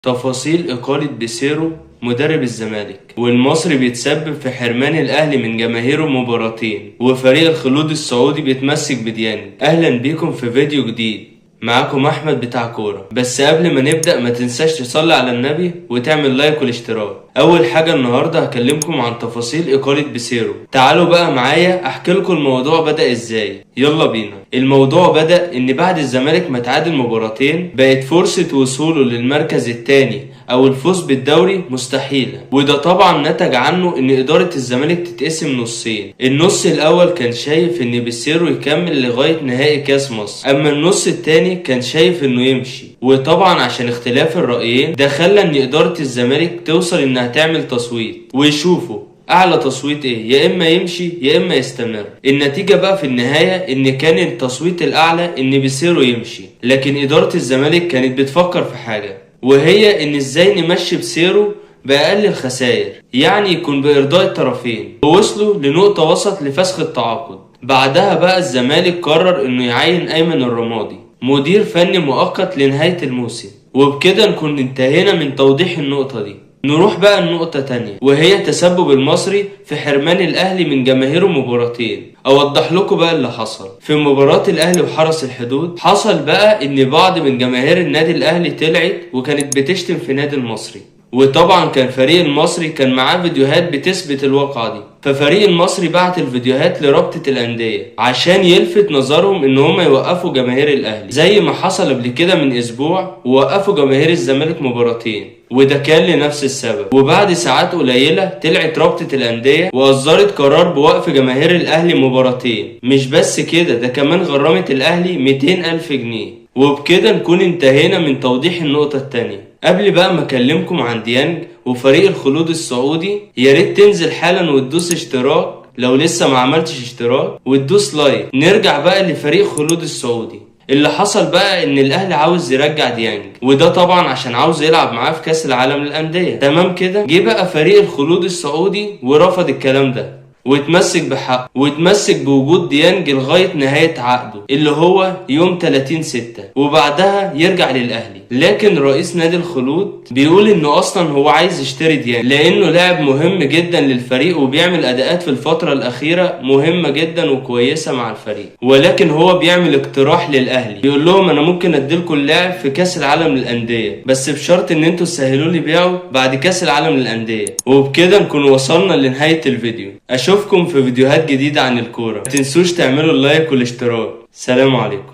تفاصيل إقالة بيسيرو مدرب الزمالك، والمصري بيتسبب في حرمان الأهلي من جماهيره مباراتين، وفريق الخلود السعودي بيتمسك بديانج. أهلا بيكم في فيديو جديد، معاكم أحمد بتاع كورة. بس قبل ما نبدأ ما تنساش تصلي على النبي وتعمل لايك والاشتراك. أول حاجة النهاردة هكلمكم عن تفاصيل إقالة بيسيرو. تعالوا بقى معايا أحكي لكم الموضوع بدأ إزاي. يلا بينا. الموضوع بدأ إن بعد الزمالك ما تعادل مباراتين بقت فرصة وصوله للمركز الثاني أو الفوز بالدوري مستحيلة، وده طبعا نتج عنه إن إدارة الزمالك تتقسم نصين. النص الأول كان شايف إن بيسيرو يكمل لغاية نهائي كاس مصر، أما النص التاني كان شايف إنه يمشي. وطبعا عشان اختلاف الرأيين ده خلى إن إدارة الزمالك توصل إنها تعمل تصويت ويشوفوا اعلى تصويت ايه، يا اما يمشي يا اما يستمر. النتيجة بقى في النهاية ان كان التصويت الاعلى ان بيسيرو يمشي، لكن ادارة الزمالك كانت بتفكر في حاجة، وهي ان ازاي نمشي بيسيرو باقل الخسائر، يعني يكون بارضاء الطرفين. ووصلوا لنقطة وسط لفسخ التعاقد. بعدها بقى الزمالك قرر انه يعين ايمن الرمادي مدير فني مؤقت لنهاية الموسم، وبكده نكون انتهينا من توضيح النقطة دي. نروح بقى النقطة تانية، وهي تسبب المصري في حرمان الأهلي من جماهيره مباراتين. أوضح لكم بقى اللي حصل في مباراة الأهلي وحرس الحدود. حصل بقى إن بعض من جماهير النادي الأهلي طلعت وكانت بتشتم في نادي المصري، وطبعا كان فريق المصري كان معاه فيديوهات بتثبت الواقعة دي. ففريق المصري بعت الفيديوهات لرابطة الأندية عشان يلفت نظرهم ان هم يوقفوا جماهير الأهلي، زي ما حصل قبل كده من اسبوع ووقفوا جماهير الزمالك مباراتين، وده كان لنفس السبب. وبعد ساعات قليلة طلعت رابطة الأندية وأصدرت قرار بوقف جماهير الأهلي مباراتين. مش بس كده، ده كمان غرمت الأهلي 200,000 جنيه. وبكده نكون انتهينا من توضيح النقطة التانية. قبل بقى ما اكلمكم عن ديانج وفريق الخلود السعودي، يا ريت تنزل حالا وتدوس اشتراك لو لسه ما عملتش اشتراك، وتدوس لايك. نرجع بقى لفريق خلود السعودي. اللي حصل بقى ان الاهلي عاوز يرجع ديانج، وده طبعا عشان عاوز يلعب معاه في كاس العالم للانديه. تمام كده. جه بقى فريق الخلود السعودي ورفض الكلام ده واتمسك بحقه، واتمسك بوجود ديانج لغاية نهاية عقده اللي هو يوم 30/6، وبعدها يرجع للأهلي. لكن رئيس نادي الخلود بيقول انه اصلا هو عايز يشتري ديانج لانه لاعب مهم جدا للفريق وبيعمل اداءات في الفترة الاخيرة مهمة جدا وكويسة مع الفريق. ولكن هو بيعمل اقتراح للأهلي، بيقول لهم انا ممكن اديلكم اللاعب في كاس العالم للأندية، بس بشرط ان انتوا تسهلوا لي بيعه بعد كاس العالم للأندية. وبكده نكون وصلنا لنهاية الفيديو. اشوفكم في فيديوهات جديدة عن الكورة. متنسوش تعملوا اللايك والاشتراك. سلام عليكم.